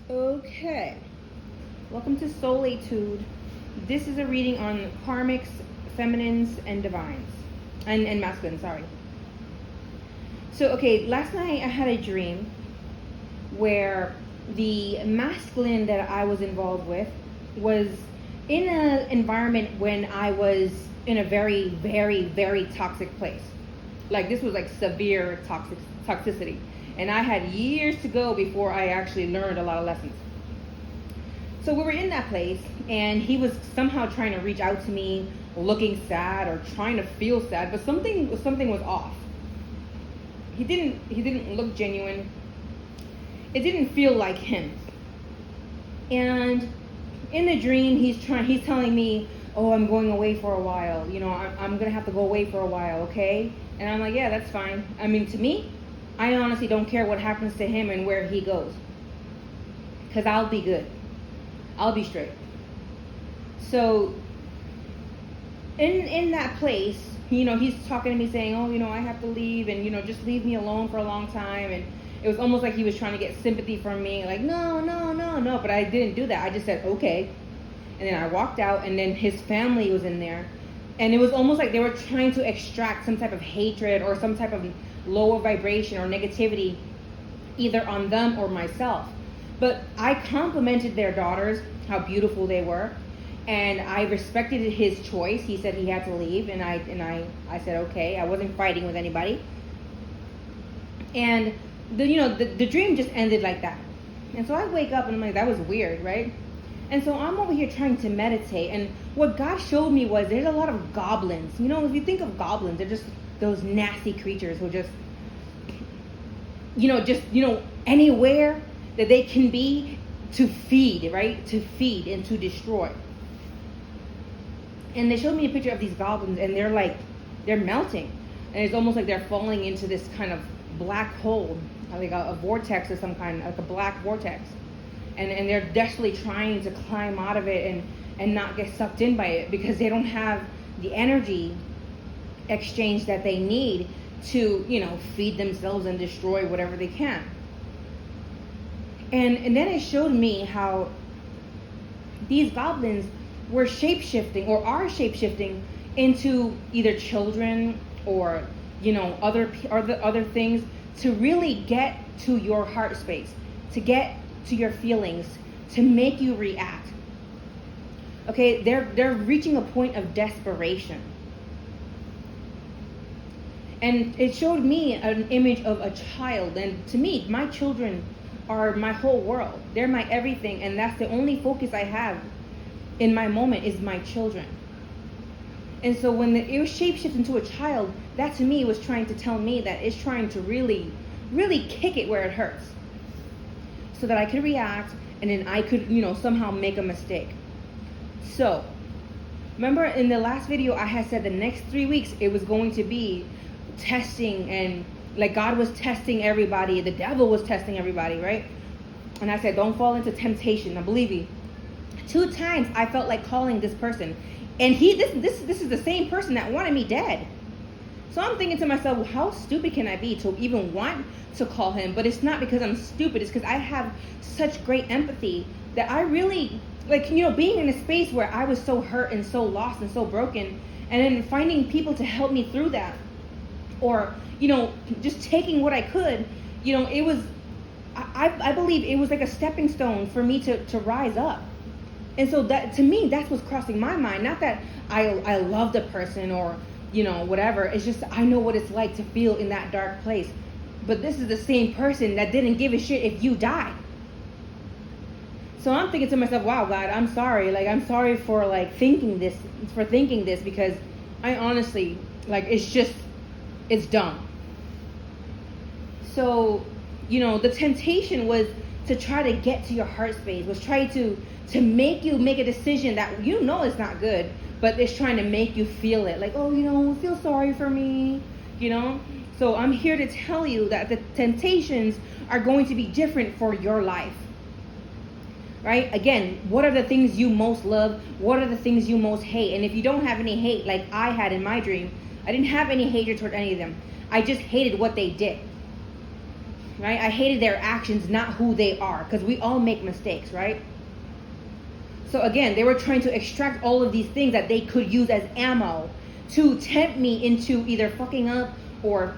Okay, welcome to Soul Etude. This is a reading on Karmics, Feminines, and Divines. And Masculine, sorry. So, okay, last night I had a dream where the masculine that I was involved with was in an environment when I was in a very, very, very toxic place. Like, this was like severe toxicity. And I had years to go before I actually learned a lot of lessons. So we were in that place, and he was somehow trying to reach out to me, looking sad or trying to feel sad, but something was off. He didn't look genuine. It didn't feel like him. And in the dream, he's telling me, "Oh, I'm going away for a while. You know, I'm gonna have to go away for a while, okay?" And I'm like, "Yeah, that's fine." I mean, to me, I honestly don't care what happens to him and where he goes, because I'll be good. I'll be straight. So in that place, you know, he's talking to me saying, "Oh, you know, I have to leave, and, you know, just leave me alone for a long time." And it was almost like he was trying to get sympathy from me, like, no, but I didn't do that. I just said, okay. And then I walked out, and then his family was in there. And it was almost like they were trying to extract some type of hatred or some type of lower vibration or negativity, either on them or myself. But I complimented their daughters, how beautiful they were, and I respected his choice. He said he had to leave, and I said okay. I wasn't fighting with anybody. And the dream just ended like that. And so I wake up and I'm like, that was weird, right? And so I'm over here trying to meditate, and what God showed me was there's a lot of goblins. You know, if you think of goblins, they're just those nasty creatures who just anywhere that they can be to feed, right? To feed and to destroy. And they showed me a picture of these goblins, and they're melting. And it's almost like they're falling into this kind of black hole, like a vortex of some kind, like a black vortex. And they're desperately trying to climb out of it and not get sucked in by it, because they don't have the energy exchange that they need to, feed themselves and destroy whatever they can. And then it showed me how these goblins were shape-shifting or are shape-shifting into either children or, other things, to really get to your heart space, to get to your feelings, to make you react. Okay, they're reaching a point of desperation. And it showed me an image of a child, and to me, my children are my whole world. They're my everything, and that's the only focus I have in my moment is my children. And so when it was shapeshifted into a child, that to me was trying to tell me that it's trying to really, really kick it where it hurts, so that I could react, and then I could, somehow make a mistake. So, remember in the last video, I had said the next 3 weeks, it was going to be testing, and like God was testing everybody, the devil was testing everybody, right? And I said, don't fall into temptation. Now, believe me, 2 times I felt like calling this person, and this is the same person that wanted me dead. So I'm thinking to myself, well, how stupid can I be to even want to call him? But it's not because I'm stupid. It's because I have such great empathy that I really, being in a space where I was so hurt and so lost and so broken, and then finding people to help me through that, or, just taking what I could, it was, I believe it was like a stepping stone for me to rise up. And so that, to me, that's what's crossing my mind. Not that I love the person or, whatever. It's just I know what it's like to feel in that dark place. But this is the same person that didn't give a shit if you died. So I'm thinking to myself, wow, God, I'm sorry. I'm sorry for thinking this, because I honestly, it's dumb. So, the temptation was to try to get to your heart space, was try to make you make a decision that it's not good, but it's trying to make you feel it. Feel sorry for me, So I'm here to tell you that the temptations are going to be different for your life. Right? Again, what are the things you most love? What are the things you most hate? And if you don't have any hate, like I had in my dream, I didn't have any hatred toward any of them. I just hated what they did. right? I hated their actions, not who they are, because we all make mistakes, right? So again, they were trying to extract all of these things that they could use as ammo to tempt me into either fucking up or,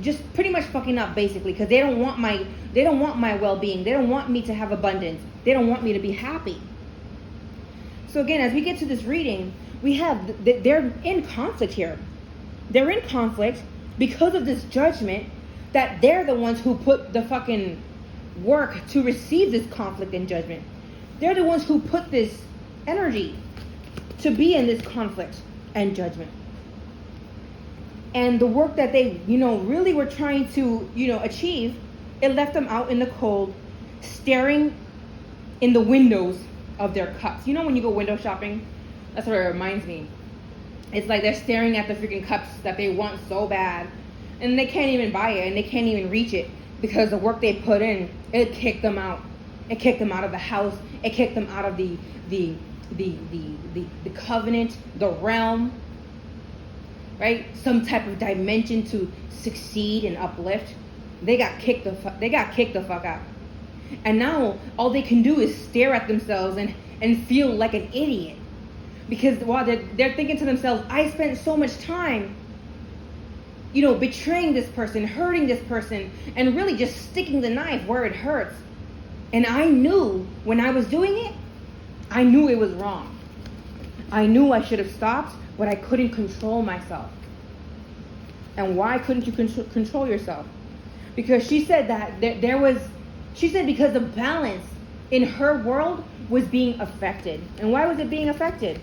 just pretty much fucking up, basically, because they don't want my well-being. They don't want me to have abundance. They don't want me to be happy. So again, as we get to this reading, we have, they're in conflict here. They're in conflict because of this judgment that they're the ones who put the fucking work to receive this conflict and judgment. They're the ones who put this energy to be in this conflict and judgment. And the work that they, really were trying to, achieve, it left them out in the cold, staring in the windows of their cups. When you go window shopping, that's what it reminds me. It's like they're staring at the freaking cups that they want so bad, and they can't even buy it, and they can't even reach it because the work they put in, it kicked them out. It kicked them out of the house. It kicked them out of the covenant, the realm, right? Some type of dimension to succeed and uplift. They got kicked the fuck out. And now all they can do is stare at themselves and feel like an idiot. Because while they're thinking to themselves, I spent so much time, betraying this person, hurting this person, and really just sticking the knife where it hurts. And I knew when I was doing it, I knew it was wrong. I knew I should have stopped, but I couldn't control myself. And why couldn't you control yourself? Because she said that because the balance in her world was being affected. And why was it being affected?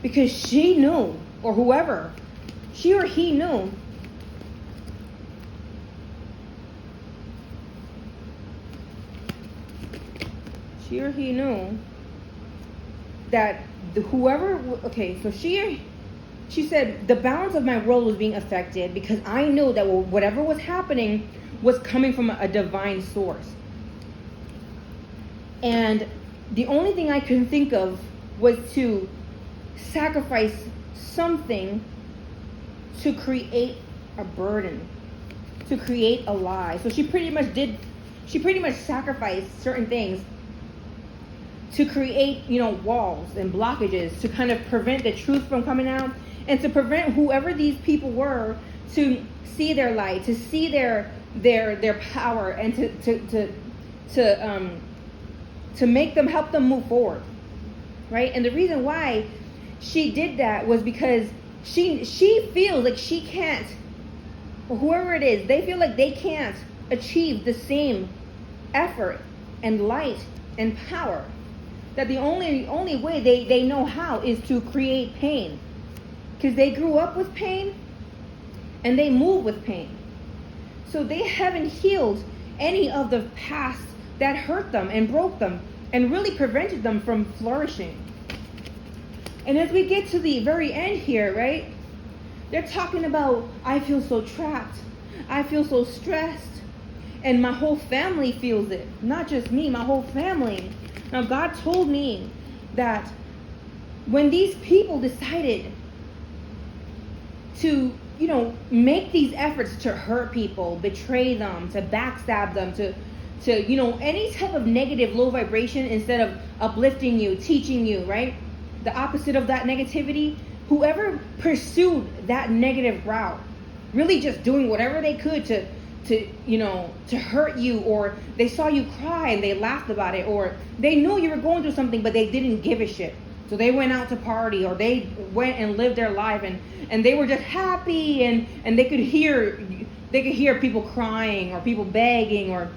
Because she knew, or whoever, she or he knew, that she said the balance of my world was being affected because I knew that whatever was happening was coming from a divine source. And the only thing I could think of was to sacrifice something to create a burden, to create a lie. So she pretty much sacrificed certain things to create, walls and blockages to kind of prevent the truth from coming out and to prevent whoever these people were to see their light, to see their power, and to make them, help them move forward, right? And the reason why she did that was because she feels like she can't, or whoever it is, they feel like they can't achieve the same effort and light and power. That the only way they know how is to create pain. Because they grew up with pain and they move with pain. So they haven't healed any of the past that hurt them and broke them and really prevented them from flourishing. And as we get to the very end here, right? They're talking about, I feel so trapped. I feel so stressed. And my whole family feels it. Not just me, my whole family. Now, God told me that when these people decided to, make these efforts to hurt people, betray them, to backstab them, to any type of negative low vibration instead of uplifting you, teaching you, right? The opposite of that negativity, whoever pursued that negative route, really just doing whatever they could to hurt you, or they saw you cry and they laughed about it, or they knew you were going through something but they didn't give a shit. So they went out to party, or they went and lived their life and they were just happy and they could hear people crying or people begging, or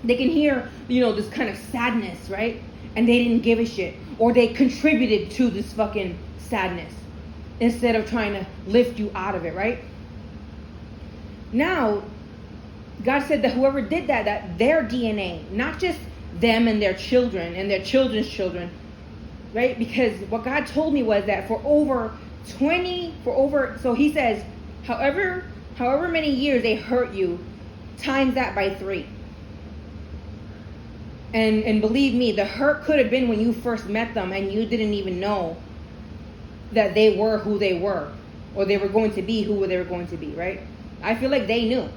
they can hear, this kind of sadness, right? And they didn't give a shit, or they contributed to this fucking sadness instead of trying to lift you out of it, right? Now, God said that whoever did that their DNA, not just them and their children and their children's children, right? Because what God told me was that so he says, however many years they hurt you, times that by 3. And believe me, the hurt could have been when you first met them and you didn't even know that they were who they were, or they were going to be who they were going to be, right? I feel like they knew.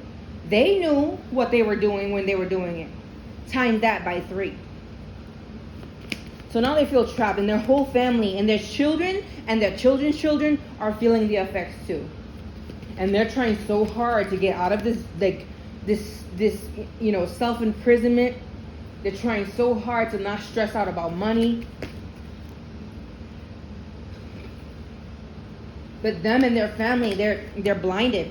They knew what they were doing when they were doing it. Times that by 3. So now they feel trapped, and their whole family and their children and their children's children are feeling the effects too. And they're trying so hard to get out of this self-imprisonment. They're trying so hard to not stress out about money. But them and their family, they're blinded.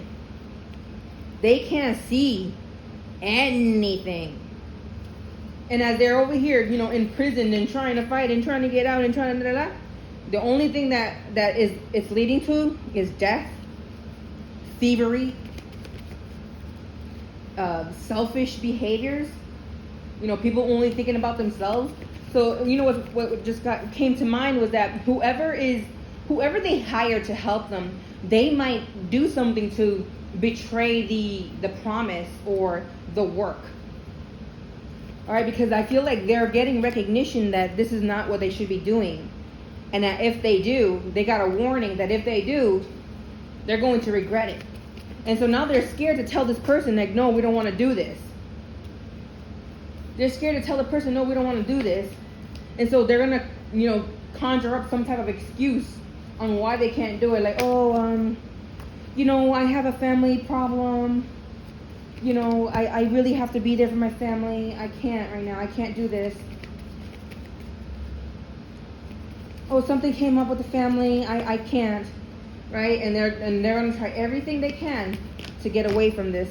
They can't see anything. And as they're over here, in prison and trying to fight and trying to get out and trying to the only thing that it's leading to is death, thievery, selfish behaviors. People only thinking about themselves. So what just came to mind was that whoever they hire to help them, they might do something to betray the promise or the work. All right, because I feel like they're getting recognition that this is not what they should be doing, and that if they do, they got a warning that if they do, they're going to regret it. And so now they're scared to tell this person, like, no, we don't want to do this. They're scared to tell the person, no, we don't want to do this. And so they're going to, conjure up some type of excuse on why they can't do it. Like, I have a family problem. I really have to be there for my family. I can't right now. I can't do this. Oh, something came up with the family. I can't. Right? And they're going to try everything they can to get away from this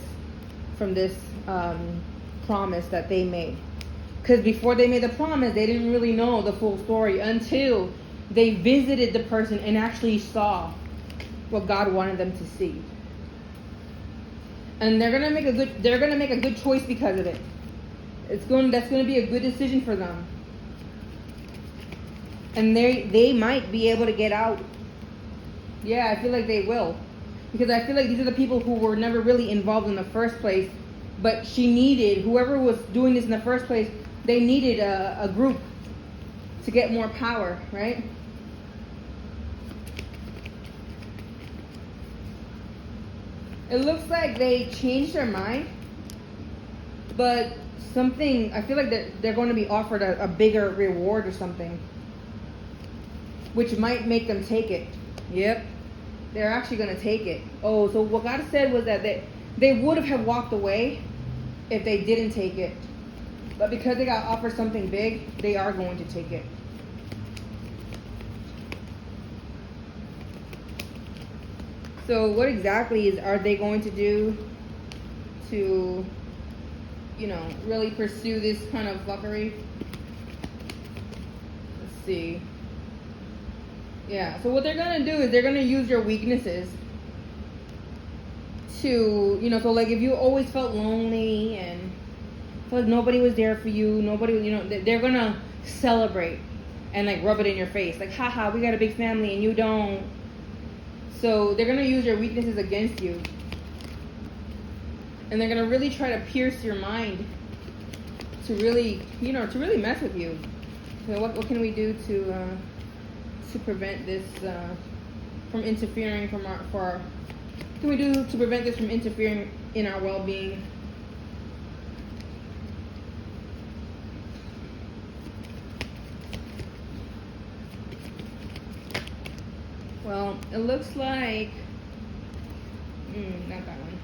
promise that they made. Because before they made the promise, they didn't really know the full story until they visited the person and actually saw what God wanted them to see. And they're gonna make a good choice because of it. That's gonna be a good decision for them. And they might be able to get out. Yeah, I feel like they will. Because I feel like these are the people who were never really involved in the first place. But whoever was doing this in the first place, they needed a group to get more power, right? It looks like they changed their mind, but I feel like they're going to be offered a bigger reward or something, which might make them take it. Yep, they're actually going to take it. Oh, so what God said was that they would have walked away if they didn't take it, but because they got offered something big, they are going to take it. So what exactly are they going to do to, really pursue this kind of fuckery? Let's see. Yeah, so what they're going to do is they're going to use your weaknesses to, so like if you always felt lonely and felt like nobody was there for you, they're going to celebrate and like rub it in your face. Like, haha, we got a big family and you don't. So they're going to use your weaknesses against you. And they're going to really try to pierce your mind to really mess with you. So what can we do to prevent this from interfering what can we do to prevent this from interfering in our well-being? Well, it looks like not that one.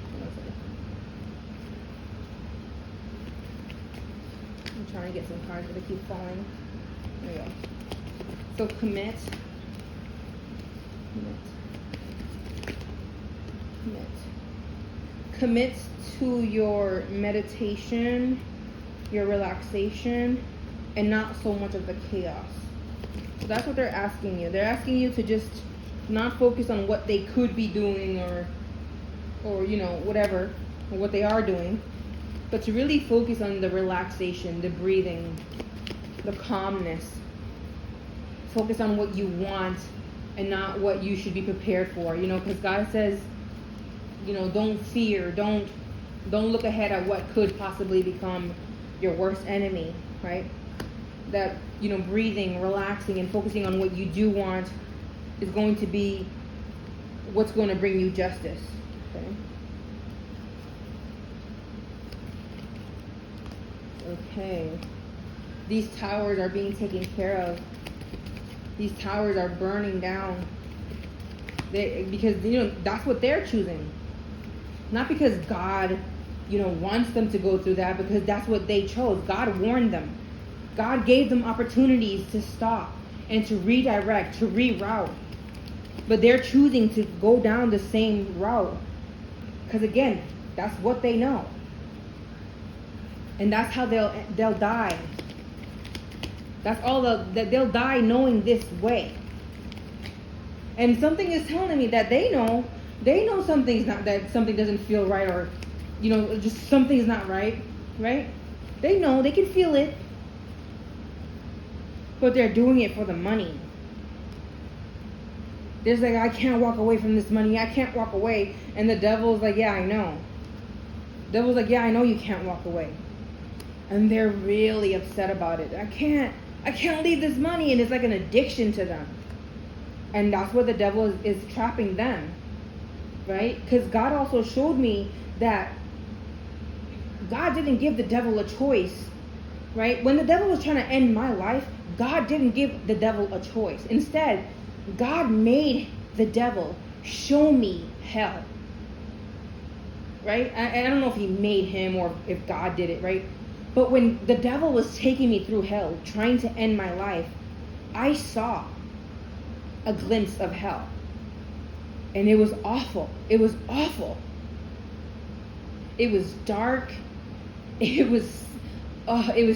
I'm trying to get some cards, but they keep falling. There we go. So commit. Commit to your meditation, your relaxation, and not so much of the chaos. So that's what they're asking you. They're asking you to just not focus on what they could be doing or whatever, or what they are doing, but to really focus on the relaxation, the breathing, the calmness. Focus on what you want and not what you should be prepared for, because God says, don't fear, don't look ahead at what could possibly become your worst enemy, right? That, breathing, relaxing, and focusing on what you do want is going to be what's going to bring you justice. Okay? Okay. These towers are being taken care of. These towers are burning down. Because that's what they're choosing. Not because God, wants them to go through that, because that's what they chose. God warned them. God gave them opportunities to stop and to redirect, to reroute. But they're choosing to go down the same route. Because again, that's what they know. And that's how they'll die. That's all that they'll die knowing this way. And something is telling me that they know something doesn't feel right, or just something's not right, right? They know, they can feel it. But they're doing it for the money. There's like, I can't walk away from this money. I can't walk away. And the devil's like, yeah, I know. The devil's like, yeah, I know you can't walk away. And they're really upset about it. I can't leave this money. And it's like an addiction to them. And that's where the devil is trapping them. Right? Because God also showed me that God didn't give the devil a choice. Right? When the devil was trying to end my life, God didn't give the devil a choice. Instead, God made the devil show me hell. Right? I don't know if he made him or if God did it, right? But when the devil was taking me through hell, trying to end my life, I saw a glimpse of hell. And it was awful. It was awful. It was dark. It was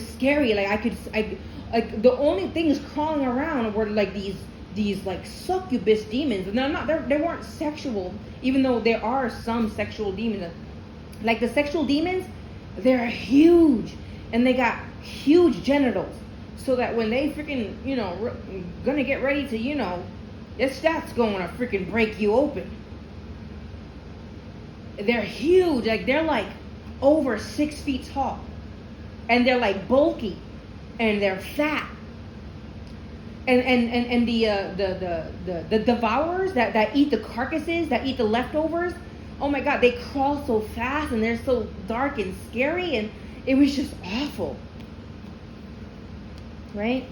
scary. Like the only things crawling around were like these like succubus demons. And they weren't sexual, even though there are some sexual demons. Like the sexual demons, they're huge, and they got huge genitals, so that when they freaking gonna get ready to that's going to freaking break you open. They're huge, like they're like over 6 feet tall, and they're like bulky, and they're fat. And the devourers that eat the carcasses, that eat the leftovers, oh my God, they crawl so fast, and they're so dark and scary, and it was just awful. Right?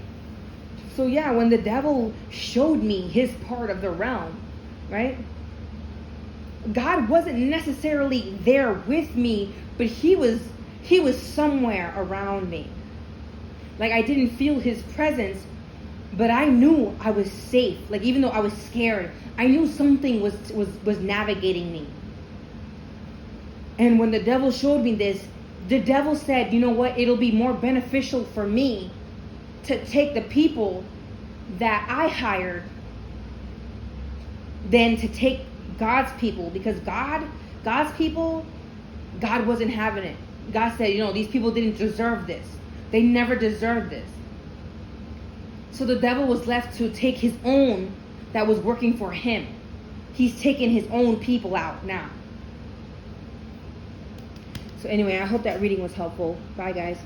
So yeah, when the devil showed me his part of the realm, right? God wasn't necessarily there with me, but he was somewhere around me. Like I didn't feel his presence, but I knew I was safe. Like even though I was scared, I knew something was navigating me. And when the devil showed me this, the devil said, you know what? It'll be more beneficial for me to take the people that I hired than to take God's people, because God's people, God wasn't having it. God said, these people didn't deserve this. They never deserved this. So the devil was left to take his own that was working for him. He's taking his own people out now. So anyway, I hope that reading was helpful. Bye, guys.